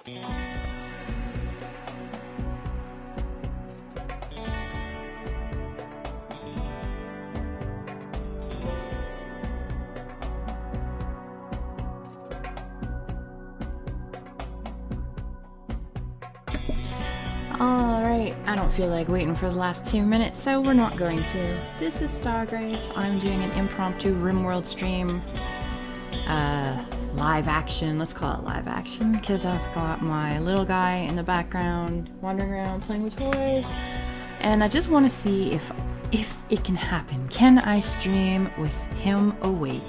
Alright, I don't feel like waiting for the last 2 minutes, so we're not going to. This is Stargrace. I'm doing an impromptu RimWorld stream. Live action, let's call it live action, because I've got my little guy in the background wandering around playing with toys. And I just want to see if it can happen. Can I stream with him awake?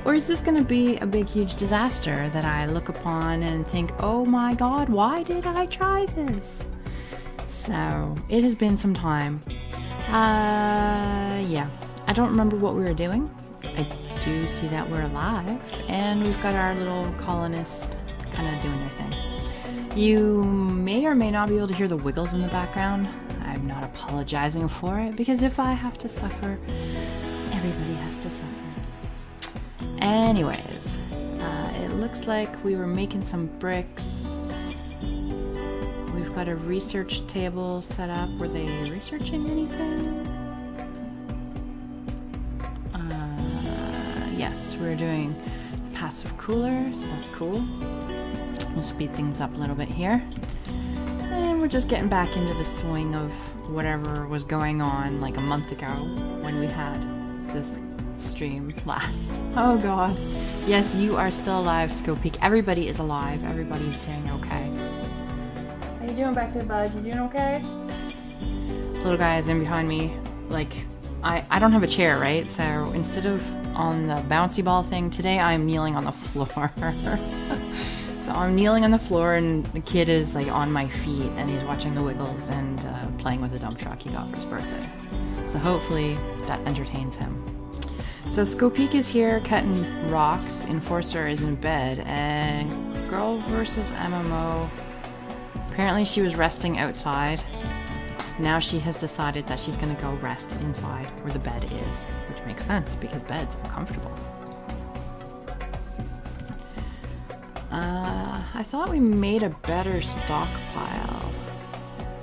Or is this going to be a big, huge disaster that I look upon and think, oh my god, why did I try this? So, it has been some time. Yeah. I don't remember what we were doing. I do see that we're alive, and we've got our little colonist kind of doing their thing. You may or may not be able to hear the wiggles in the background. I'm not apologizing for it, because if I have to suffer, everybody has to suffer. Anyways, it looks like we were making some bricks. We've got a research table set up. Were they researching anything? Yes, we're doing passive cooler, so that's cool. We'll speed things up a little bit here. And we're just getting back into the swing of whatever was going on like a month ago when we had this stream last. Oh god. Yes, you are still alive, Scopeak. Everybody is alive. Everybody's doing okay. How you doing back there, bud? You doing okay? Little guy is in behind me. Like, I don't have a chair, right? So instead of on the bouncy ball thing, today I'm kneeling on the floor. So I'm kneeling on the floor and the kid is like on my feet and he's watching the Wiggles and playing with a dump truck he got for his birthday. So hopefully that entertains him. So Scopeak is here cutting rocks, Enforcer is in bed, and Girl versus MMO, apparently she was resting outside. Now she has decided that she's gonna go rest inside where the bed is, which makes sense because beds are comfortable. I thought we made a better stockpile.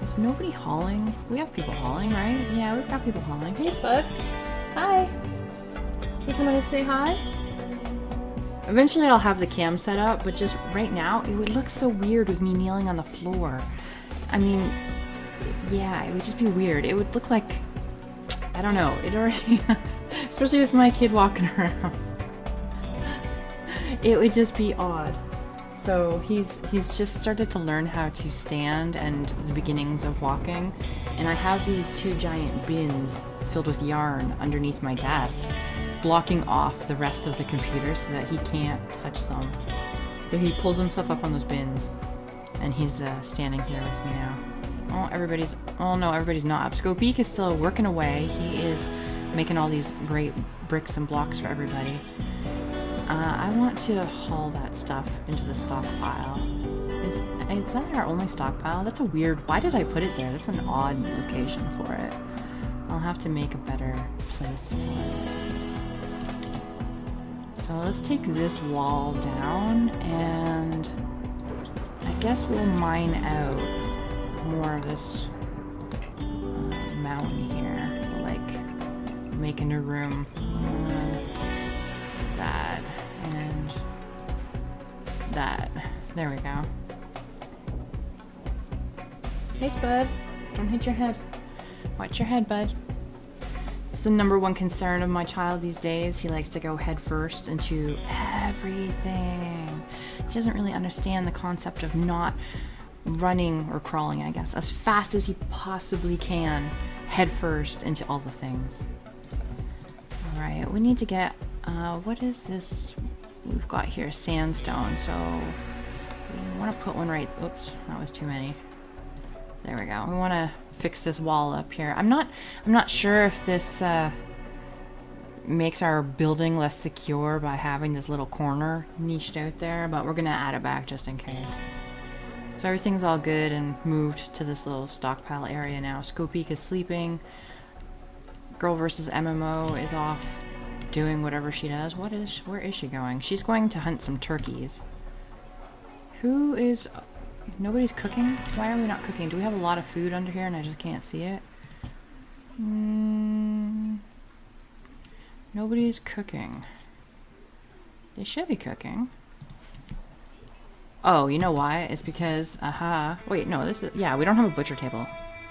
Is nobody hauling? We have people hauling, right? Yeah, we've got people hauling. Hey, Spud. Hi. You coming to say hi? Eventually I'll have the cam set up, but just right now it would look so weird with me kneeling on the floor. I mean, yeah, it would just be weird. It would look like, I don't know, it already, especially with my kid walking around. It would just be odd. So he's just started to learn how to stand and the beginnings of walking. And I have these 2 giant bins filled with yarn underneath my desk, blocking off the rest of the computer so that he can't touch them. So he pulls himself up on those bins and he's standing here with me now. Oh no, everybody's not up. Scopeak is still working away. He is making all these great bricks and blocks for everybody. I want to haul that stuff into the stockpile. Is that our only stockpile? That's a weird, why did I put it there? That's an odd location for it. I'll have to make a better place for it. So let's take this wall down and I guess we'll mine out more of this mountain here. We'll like make a new room. That and that. There we go. Hey Spud, don't hit your head. Watch your head, bud. It's the #1 concern of my child these days. He likes to go head first into everything. He doesn't really understand the concept of not running or crawling, I guess, as fast as he possibly can, head first into all the things. Alright, we need to get, what is this we've got here? Sandstone, so we want to put one right, oops, that was too many. There we go. We want to fix this wall up here. I'm not sure if this makes our building less secure by having this little corner niched out there, but we're gonna add it back just in case. So everything's all good and moved to this little stockpile area now. Scopeak is sleeping. Girl versus MMO is off doing whatever she does. Where is she going? She's going to hunt some turkeys. Who is Nobody's cooking? Why are we not cooking? Do we have a lot of food under here and I just can't see it? Nobody's cooking. They should be cooking. Oh, you know why? It's because, wait, no, this is, yeah, we don't have a butcher table.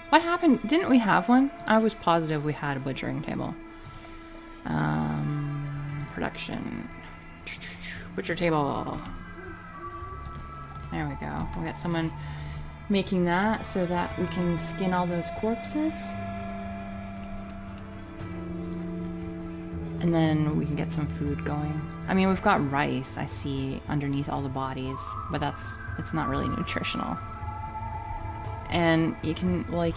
What happened? Didn't we have one? I was positive we had a butchering table. Production. Butcher table. There we go. We got someone making that so that we can skin all those corpses. And then we can get some food going. I mean, we've got rice, I see, underneath all the bodies, but it's not really nutritional. And you can't, I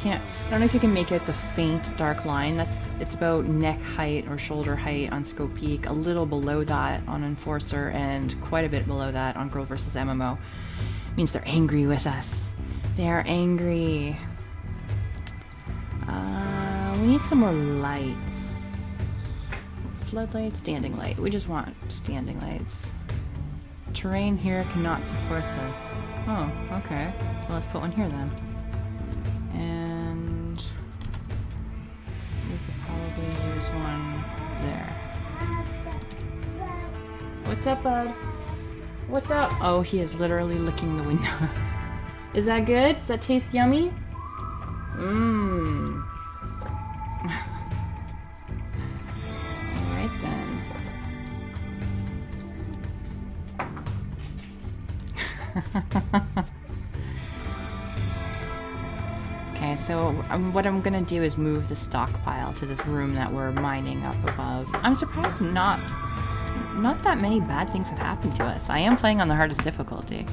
don't know if you can make it the faint dark line. It's about neck height or shoulder height on Scope Peak, a little below that on Enforcer, and quite a bit below that on Girl vs. MMO. It means they're angry with us. They are angry. We need some more lights. Floodlight, standing light. We just want standing lights. Terrain here cannot support this. Oh, okay. Well, let's put one here then. And we could probably use one there. What's up, bud? What's up? Oh, he is literally licking the windows. Is that good? Does that taste yummy? Mmm. Alright then. Okay, so what I'm gonna do is move the stockpile to this room that we're mining up above. I'm surprised not that many bad things have happened to us. I am playing on the hardest difficulty.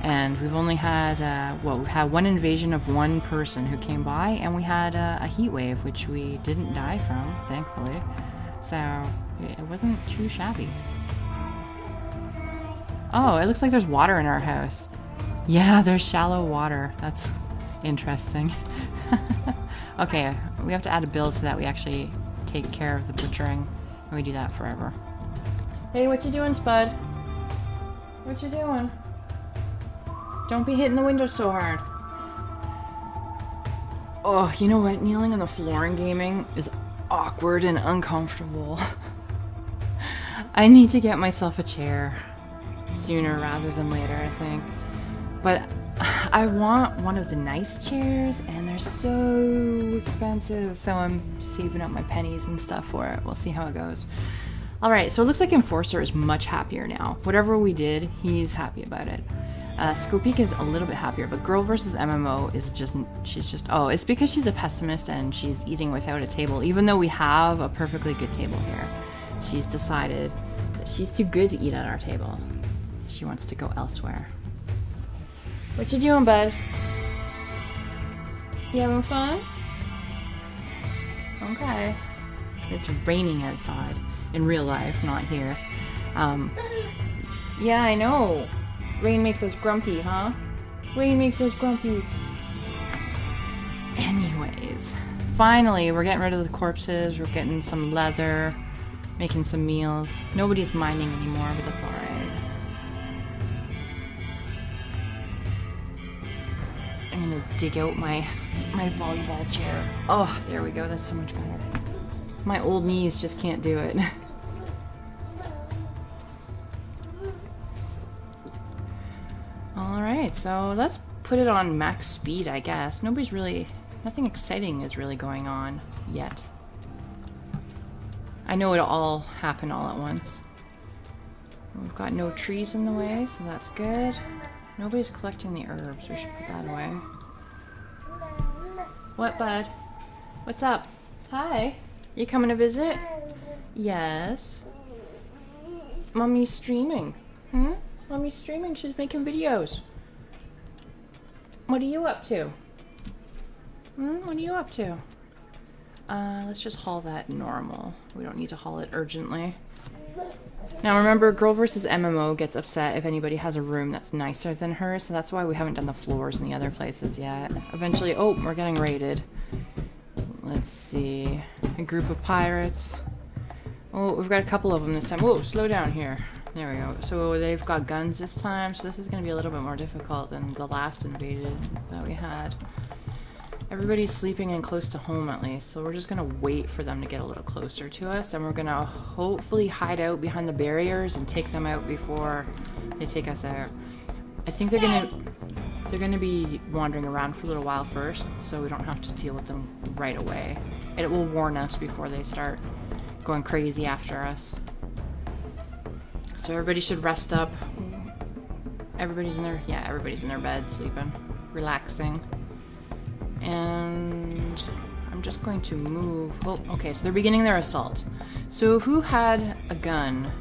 And we've only had, we've had one invasion of one person who came by, and we had a heat wave, which we didn't die from, thankfully. So, it wasn't too shabby. Oh, it looks like there's water in our house. Yeah, there's shallow water. That's interesting. Okay, we have to add a build so that we actually take care of the butchering, and we do that forever. Hey, what you doing, Spud? What you doing? Don't be hitting the window so hard. Oh, you know what? Kneeling on the floor in gaming is awkward and uncomfortable. I need to get myself a chair sooner rather than later, I think. But I want one of the nice chairs, and they're so expensive, so I'm saving up my pennies and stuff for it. We'll see how it goes. Alright, so it looks like Enforcer is much happier now. Whatever we did, he's happy about it. Skopik is a little bit happier, but Girl vs. MMO is oh, it's because she's a pessimist and she's eating without a table. Even though we have a perfectly good table here, she's decided that she's too good to eat at our table. She wants to go elsewhere. What you doing, bud? You having fun? Okay. It's raining outside. In real life, not here. Yeah, I know. Rain makes us grumpy, huh? Rain makes us grumpy. Anyways, finally, we're getting rid of the corpses. We're getting some leather, making some meals. Nobody's mining anymore, but that's alright. I'm gonna dig out my volleyball chair. Oh, there we go. That's so much better. My old knees just can't do it. Alright, so let's put it on max speed, I guess. Nothing exciting is really going on yet. I know it'll all happen all at once. We've got no trees in the way, so that's good. Nobody's collecting the herbs. We should put that away. What, bud? What's up? Hi. You coming to visit? Yes. Mommy's streaming. Hmm? Mommy's streaming. She's making videos. What are you up to? What are you up to? Let's just haul that normal. We don't need to haul it urgently. Now remember, Girl vs. MMO gets upset if anybody has a room that's nicer than hers, so that's why we haven't done the floors in the other places yet. Eventually, oh, we're getting raided. Let's see. A group of pirates. Oh, we've got a couple of them this time. Whoa, slow down here. There we go. So they've got guns this time, so this is going to be a little bit more difficult than the last invaded that we had. Everybody's sleeping in close to home at least, so we're just going to wait for them to get a little closer to us, and we're going to hopefully hide out behind the barriers and take them out before they take us out. I think they're going to be wandering around for a little while first, so we don't have to deal with them right away. It will warn us before they start going crazy after us. So everybody should rest up. Everybody's in their bed, sleeping, relaxing. And I'm just going to move. Oh, okay, so they're beginning their assault. So who had a gun?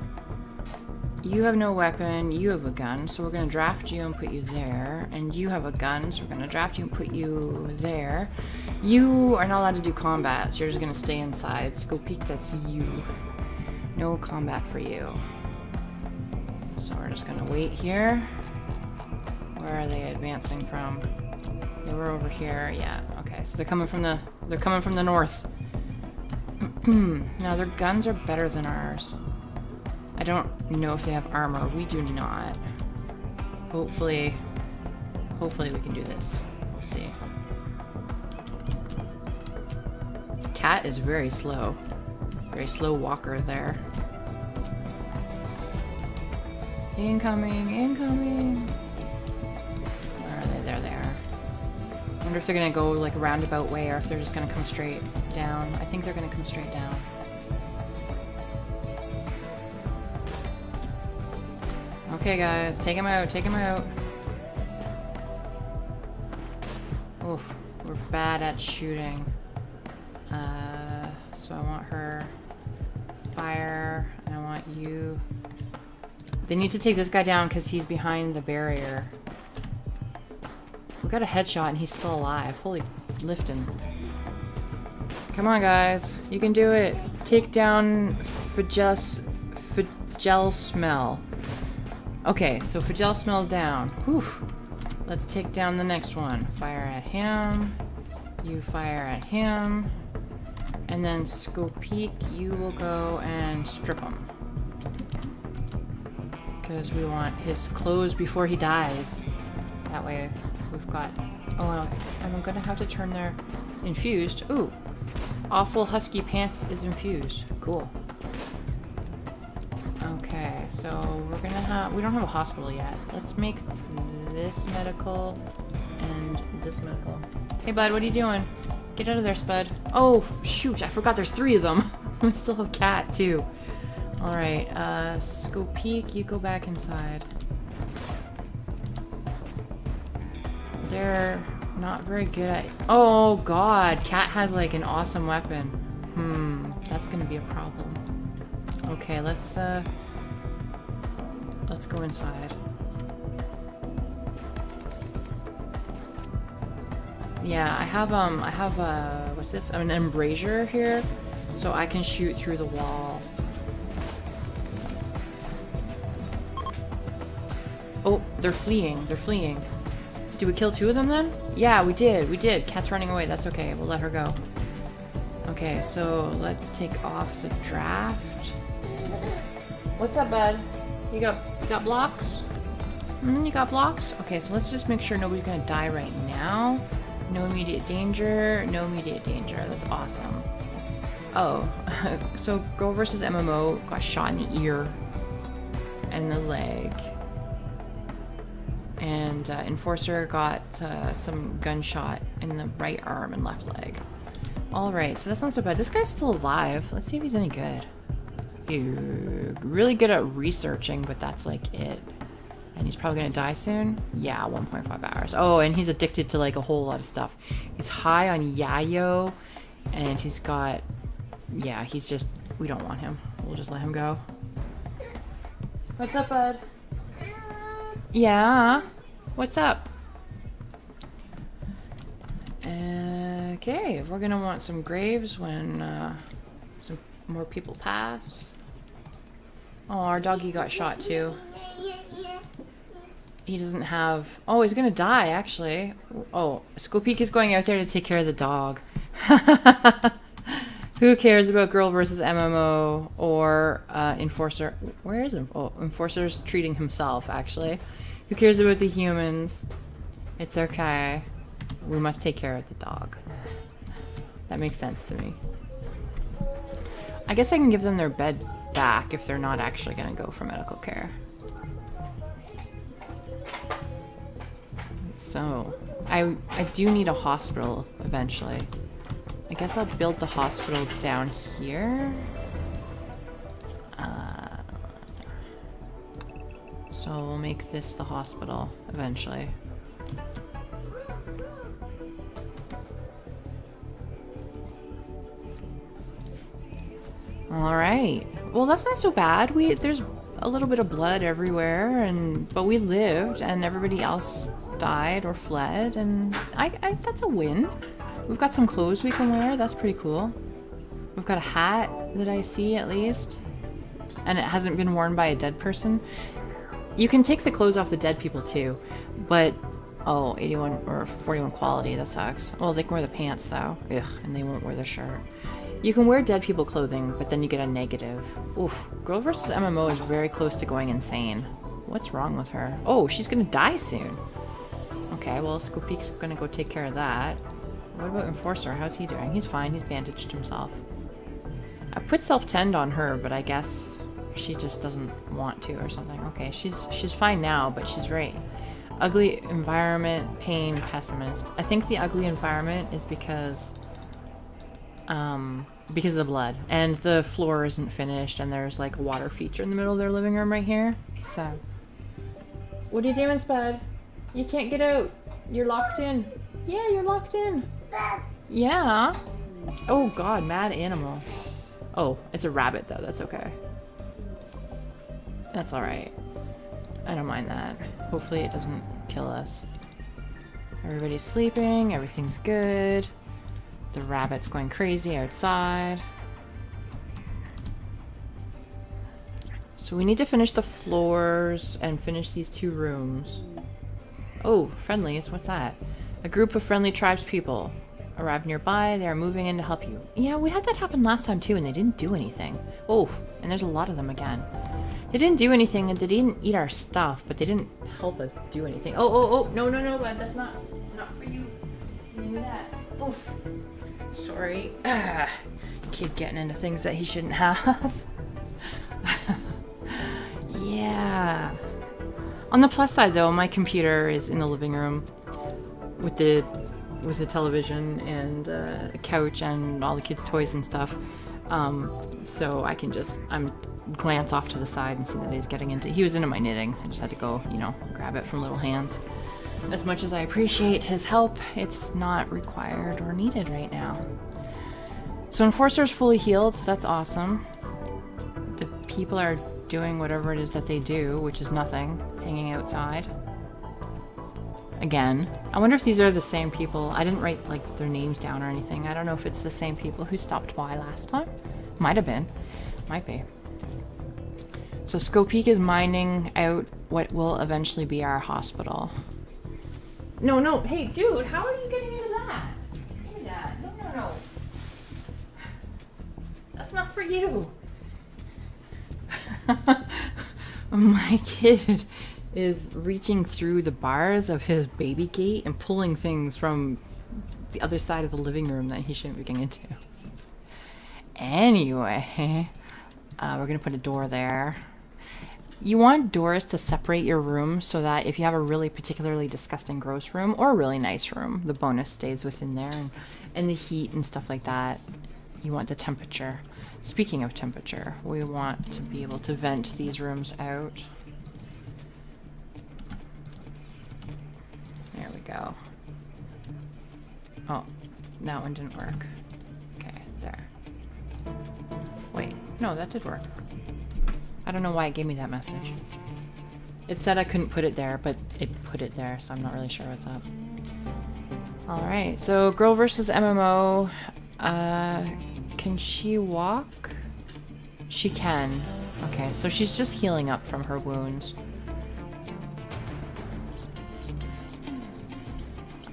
You have no weapon, you have a gun, so we're gonna draft you and put you there. And you have a gun, so we're gonna draft you and put you there. You are not allowed to do combat, so you're just gonna stay inside. Go peek, that's you. No combat for you. So we're just gonna wait here. Where are they advancing from? They were over here. Yeah, okay. So they're coming from the north. Now their guns are better than ours. I don't know if they have armor. We do not. Hopefully we can do this. We'll see. Cat is very slow. Very slow walker there. Incoming. Where are they? There they are. I wonder if they're gonna go like a roundabout way or if they're just gonna come straight down. I think they're gonna come straight down. Okay guys, take him out, take him out. Oof, we're bad at shooting. So I want her fire, and I want you. They need to take this guy down because he's behind the barrier. We got a headshot and he's still alive. Holy lifting. Come on guys, you can do it. Take down Fagel Smell. Okay, so Fagel Smell's down. Whew. Let's take down the next one. Fire at him. You fire at him. And then Skopeek, you will go and strip him. Because we want his clothes before he dies. That way we've got... Oh, and I'm gonna have to turn their... Infused. Ooh. Awful Husky Pants is infused. Cool. Okay, so we're gonna have... We don't have a hospital yet. Let's make this medical and this medical. Hey, bud, what are you doing? Get out of there, Spud. Oh, shoot, I forgot there's 3 of them. We still have Cat, too. Alright, Skopeek, you go back inside. They're not very good at... Oh, God, Cat has, like, an awesome weapon. That's gonna be a problem. Okay, let's go inside. Yeah, I have what's this? An embrasure here, so I can shoot through the wall. Oh, they're fleeing. Did we kill 2 of them then? Yeah, we did. Cat's running away. That's okay. We'll let her go. Okay, so let's take off the draft. What's up, bud? You got blocks? You got blocks? Okay, so let's just make sure nobody's gonna die right now. No immediate danger. No immediate danger. That's awesome. Oh, so Girl versus MMO got shot in the ear and the leg. And Enforcer got some gunshot in the right arm and left leg. Alright, so that's not so bad. This guy's still alive. Let's see if he's any good. He's really good at researching, but that's like it. And he's probably gonna die soon? Yeah, 1.5 hours. Oh, and he's addicted to like a whole lot of stuff. He's high on yayo, and he's got... Yeah, he's just... We don't want him. We'll just let him go. What's up, bud? Yeah? What's up? Okay, we're gonna want some graves when some more people pass. Oh, our doggy got shot too. He doesn't have... Oh, he's gonna die, actually. Oh, Skopeek is going out there to take care of the dog. Who cares about girl versus MMO or enforcer? Where is it? Oh, enforcer's treating himself, actually. Who cares about the humans? It's okay. We must take care of the dog. That makes sense to me. I guess I can give them their bed back if they're not actually going to go for medical care. So, I do need a hospital eventually. I guess I'll build the hospital down here. So we'll make this the hospital eventually. All right. Well, that's not so bad. There's a little bit of blood everywhere, but we lived, and everybody else died or fled, and that's a win. We've got some clothes we can wear. That's pretty cool. We've got a hat that I see at least, and it hasn't been worn by a dead person. You can take the clothes off the dead people too, but oh, 81 or 41 quality. That sucks. Well, they can wear the pants though. Ugh, and they won't wear the shirt. You can wear dead people clothing, but then you get a negative. Oof. Girl versus MMO is very close to going insane. What's wrong with her? Oh, she's gonna die soon. Okay, well, Scopeek's gonna go take care of that. What about Enforcer? How's he doing? He's fine. He's bandaged himself. I put self-tend on her, but I guess she just doesn't want to or something. Okay, she's fine now, but she's very ugly environment, pain, pessimist. I think the ugly environment is because of the blood, and the floor isn't finished, and there's like a water feature in the middle of their living room right here. So, what are you doing, Spud? You can't get out. You're locked in. Yeah, you're locked in. Yeah. Oh God, mad animal. Oh, it's a rabbit though. That's okay. That's all right. I don't mind that. Hopefully it doesn't kill us. Everybody's sleeping. Everything's good. The rabbit's going crazy outside. So we need to finish the floors and finish these 2 rooms. Oh, friendlies. What's that? A group of friendly tribespeople arrived nearby. They are moving in to help you. Yeah, we had that happen last time too, and they didn't do anything. Oh, and there's a lot of them again. They didn't do anything, and they didn't eat our stuff, but they didn't help us do anything. Oh, no, bud, that's not for you. Give me that. Oof. Sorry. Kid getting into things that he shouldn't have. Yeah. On the plus side, though, my computer is in the living room with the television and a couch and all the kids' toys and stuff. So I can I'm glance off to the side and see that he's getting into. He was into my knitting. I just had to go, grab it from little hands. As much as I appreciate his help, it's not required or needed right now. So Enforcer's fully healed, so that's awesome. The people are doing whatever it is that they do, which is nothing, hanging outside. Again. I wonder if these are the same people. I didn't write their names down or anything. I don't know if it's the same people who stopped by last time. Might have been. Might be. So Scopeek is mining out what will eventually be our hospital. No. Hey, dude, how are you getting into that? Give me that. No. That's not for you. My kid is reaching through the bars of his baby gate and pulling things from the other side of the living room that he shouldn't be getting into. Anyway, we're gonna put a door there. You want doors to separate your room so that if you have a really particularly disgusting gross room or a really nice room, the bonus stays within there, and the heat and stuff like that. You want the temperature. Speaking of temperature, we want to be able to vent these rooms out. There we go. Oh, that one didn't work. Okay, there. Wait, no, that did work. I don't know why it gave me that message. It said I couldn't put it there, but it put it there, so I'm not really sure what's up. Alright, so girl versus MMO. Can she walk? She can. Okay, so she's just healing up from her wounds.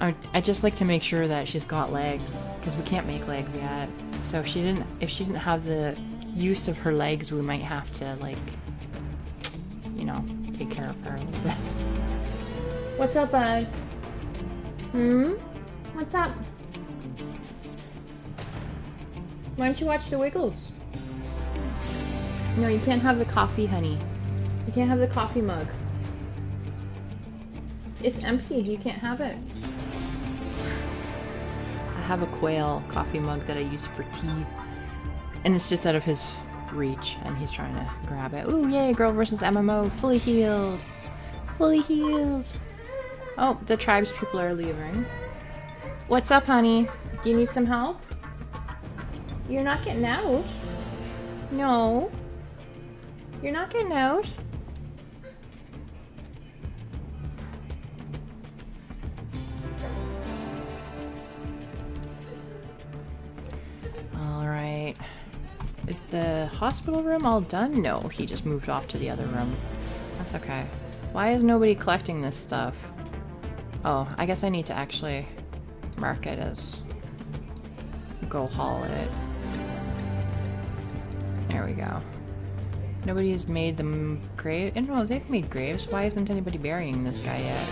I just like to make sure that she's got legs, because we can't make legs yet. So if she didn't have the use of her legs, we might have to, like, you know, take care of her a little bit. What's up, bud? What's up? Why don't you watch the Wiggles? No, you can't have the coffee, honey. You can't have the coffee mug. It's empty. You can't have it. I have a quail coffee mug that I use for tea. And it's just out of his reach. And he's trying to grab it. Ooh, yay. Girl versus MMO. Fully healed. Fully healed. Oh, the tribes people are leaving. What's up, honey? Do you need some help? You're not getting out. No. You're not getting out. Alright. Is the hospital room all done? No, he just moved off to the other room. That's okay. Why is nobody collecting this stuff? Oh, I guess I need to actually mark it as go haul it. There we go. Nobody has made them grave. No, they've made graves. Why isn't anybody burying this guy yet?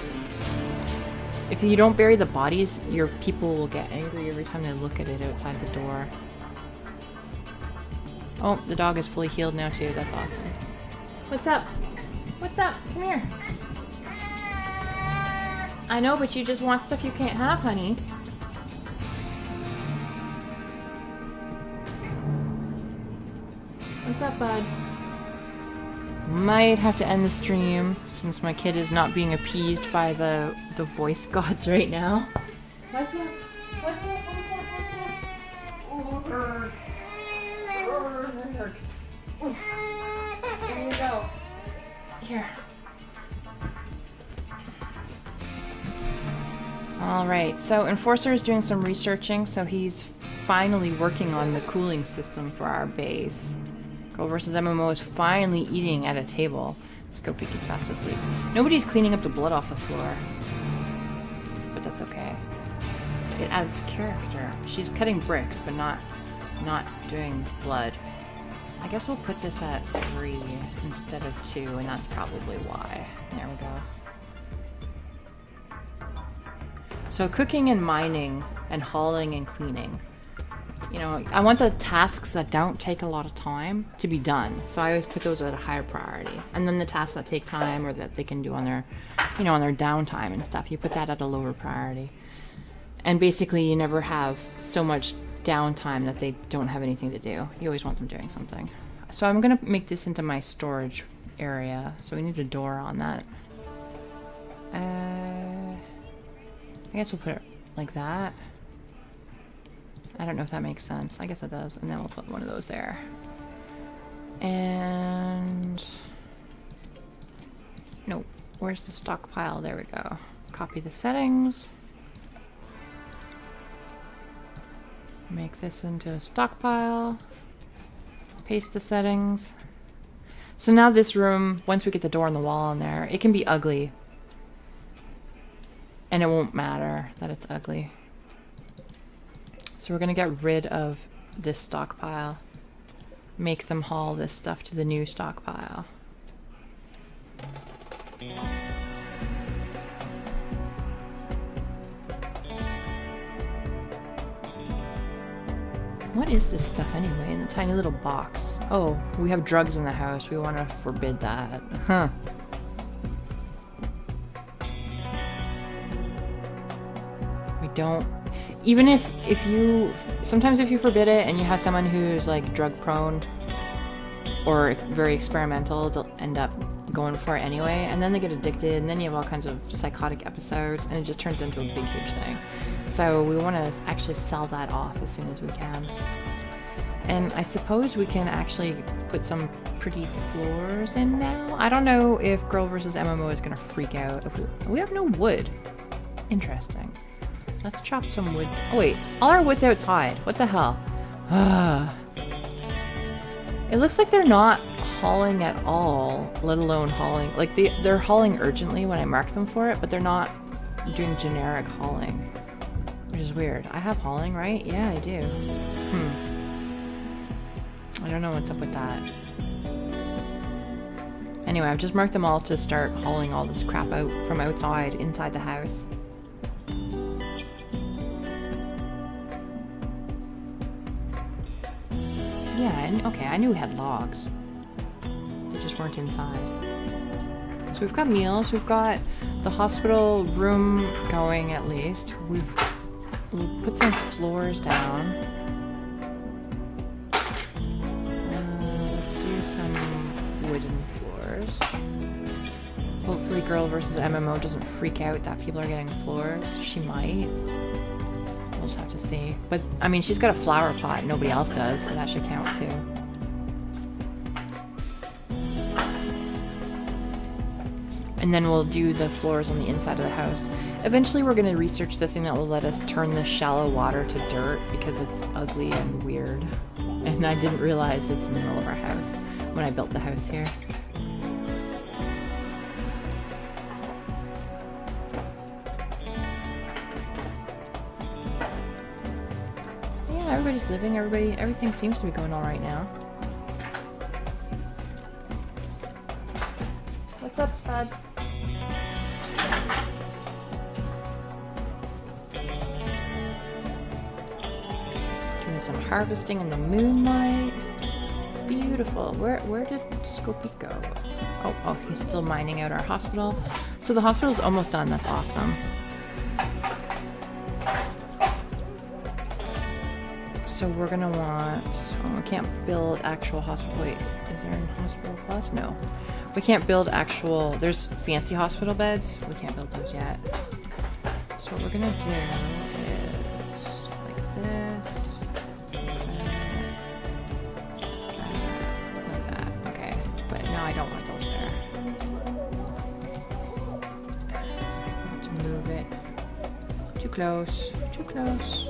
If you don't bury the bodies, your people will get angry every time they look at it outside the door. Oh, the dog is fully healed now too. That's awesome. What's up? What's up? Come here. I know, but you just want stuff you can't have, honey. What's up, bud? Might have to end the stream since my kid is not being appeased by the voice gods right now. What's up? What's up? What's up? What's up? There you go. Here. Alright, so Enforcer is doing some researching, so he's finally working on the cooling system for our base. Girl versus MMO is finally eating at a table. Let's go peek, he's fast asleep. Nobody's cleaning up the blood off the floor. But that's okay. It adds character. She's cutting bricks, but not doing blood. I guess we'll put this at 3 instead of 2, and that's probably why. There we go. So cooking and mining and hauling and cleaning. You know, I want the tasks that don't take a lot of time to be done. So I always put those at a higher priority. And then the tasks that take time or that they can do on their, you know, on their downtime and stuff, you put that at a lower priority. And basically you never have so much downtime that they don't have anything to do. You always want them doing something. So I'm gonna make this into my storage area. So we need a door on that. I guess we'll put it like that. I don't know if that makes sense. I guess it does. And then we'll put one of those there. And... no, where's the stockpile? There we go. Copy the settings. Make this into a stockpile. Paste the settings. So now this room, once we get the door on the wall in there, it can be ugly. And it won't matter that it's ugly. So we're gonna get rid of this stockpile. Make them haul this stuff to the new stockpile. What is this stuff anyway in the tiny little box? Oh, we have drugs in the house. We want to forbid that. Huh. We don't... even if you... sometimes if you forbid it and you have someone who's like drug prone or very experimental, they'll end up going for it anyway, and then they get addicted, and then you have all kinds of psychotic episodes, and it just turns into a big huge thing. So we want to actually sell that off as soon as we can. And I suppose we can actually put some pretty floors in now. I don't know if Girl vs. MMO is gonna freak out if we have no wood. Interesting. Let's chop some wood. Oh wait, all our wood's outside. What the hell? It looks like they're not hauling at all, let alone hauling. Like they're hauling urgently when I mark them for it, but they're not doing generic hauling, which is weird. I have hauling, right? Yeah, I do. I don't know what's up with that. Anyway, I've just marked them all to start hauling all this crap out from outside, inside the house. Yeah, okay, I knew we had logs. They just weren't inside. So we've got meals, we've got the hospital room going at least. We've put some floors down. Let's do some wooden floors. Hopefully Girl versus MMO doesn't freak out that people are getting floors. She might. We'll just have to see. But, I mean, she's got a flower pot. Nobody else does, so that should count too. And then we'll do the floors on the inside of the house. Eventually we're going to research the thing that will let us turn the shallow water to dirt because it's ugly and weird. And I didn't realize it's in the middle of our house when I built the house here. Yeah, everybody's living, everything seems to be going all right now. What's up, Spud? Doing some harvesting in the moonlight. Beautiful. Where did Scopey go? Oh, he's still mining out our hospital. So the hospital's almost done. That's awesome. So we're gonna want... Oh, we can't build actual hospital... Wait, is there a hospital plus? No. We can't build actual... There's fancy hospital beds. We can't build those yet. So what we're gonna do is like this. Like that. Okay. But no, I don't want those there. I want to move it. Too close. Too close.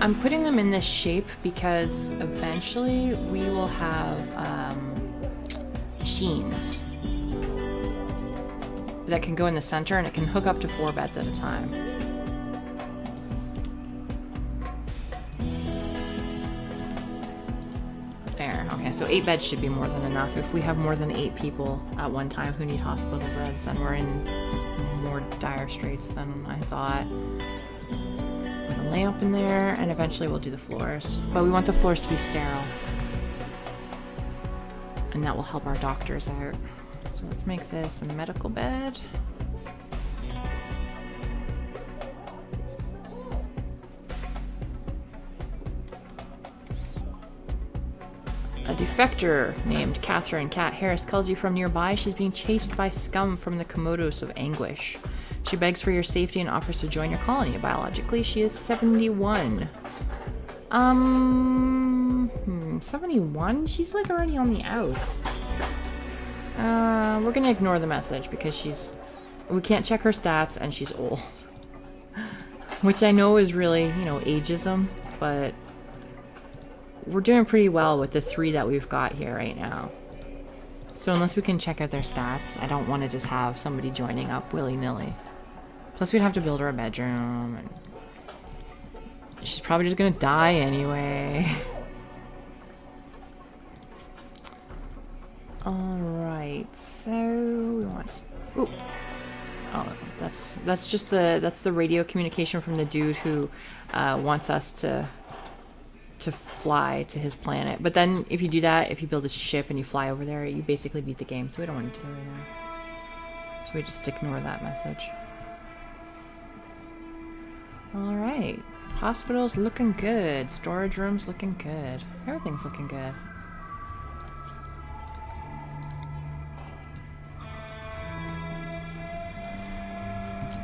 I'm putting them in this shape because eventually we will have machines that can go in the center and it can hook up to 4 beds at a time. There, okay, so 8 beds should be more than enough. If we have more than 8 people at one time who need hospital beds, then we're in more dire straits than I thought. Put a lamp in there, and eventually we'll do the floors. But we want the floors to be sterile. And that will help our doctors out. So let's make this a medical bed. A defector named Catherine Cat Harris calls you from nearby. She's being chased by scum from the Komodos of anguish. She begs for your safety and offers to join your colony. Biologically, she is 71. 71? She's like already on the outs. We're gonna ignore the message because we can't check her stats and she's old. Which I know is really, you know, ageism, but we're doing pretty well with the 3 that we've got here right now. So unless we can check out their stats, I don't want to just have somebody joining up willy-nilly. Plus we'd have to build her a bedroom, and she's probably just gonna die anyway. Alright, so we want... Ooh. Oh, that's just the radio communication from the dude who wants us to fly to his planet. But then if you do that, if you build a ship and you fly over there, you basically beat the game, so we don't want to do that right now. So we just ignore that message. Alright. Hospital's looking good. Storage room's looking good. Everything's looking good.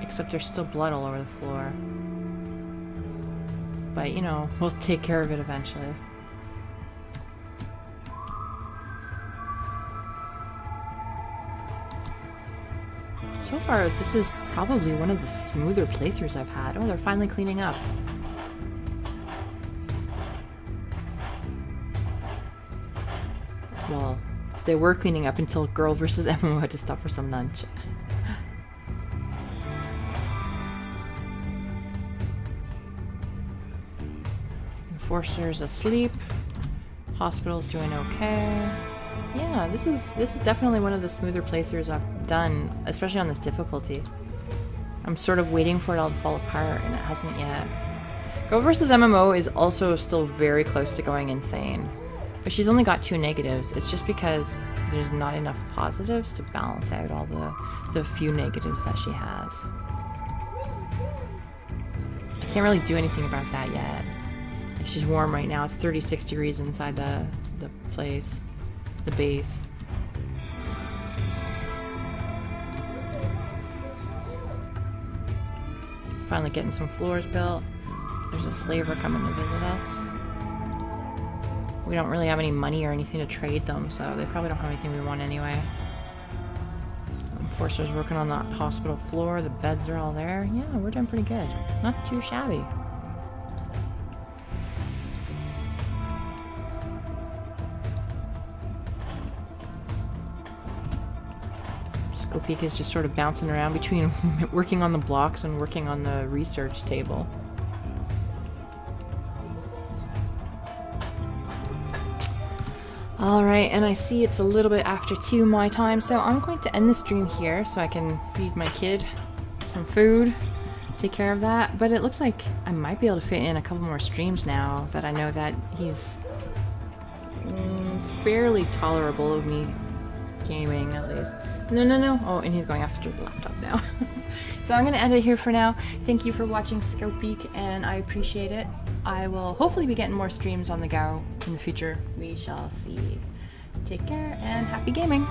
Except there's still blood all over the floor. But, you know, we'll take care of it eventually. So far, this is probably one of the smoother playthroughs I've had. Oh, they're finally cleaning up. Well, they were cleaning up until Girl versus MMO had to stop for some lunch. Enforcer's asleep. Hospital's doing okay. Yeah, this is definitely one of the smoother playthroughs I've done, especially on this difficulty. I'm sort of waiting for it all to fall apart, and it hasn't yet. Go vs. MMO is also still very close to going insane. But she's only got 2 negatives. It's just because there's not enough positives to balance out all the few negatives that she has. I can't really do anything about that yet. She's warm right now. It's 36 degrees inside the place, the base. Finally getting some floors built. There's a slaver coming to visit us. We don't really have any money or anything to trade them, so they probably don't have anything we want anyway. Enforcer's working on that hospital floor. The beds are all there. Yeah, we're doing pretty good. Not too shabby. Scopik is just sort of bouncing around between working on the blocks and working on the research table. Alright, and I see it's a little bit after 2 my time, so I'm going to end the stream here so I can feed my kid some food, take care of that. But it looks like I might be able to fit in a couple more streams now that I know that he's fairly tolerable of me gaming, at least. No. Oh, and he's going after the laptop now. So I'm going to end it here for now. Thank you for watching Scopik, and I appreciate it. I will hopefully be getting more streams on the go in the future. We shall see. Take care and happy gaming!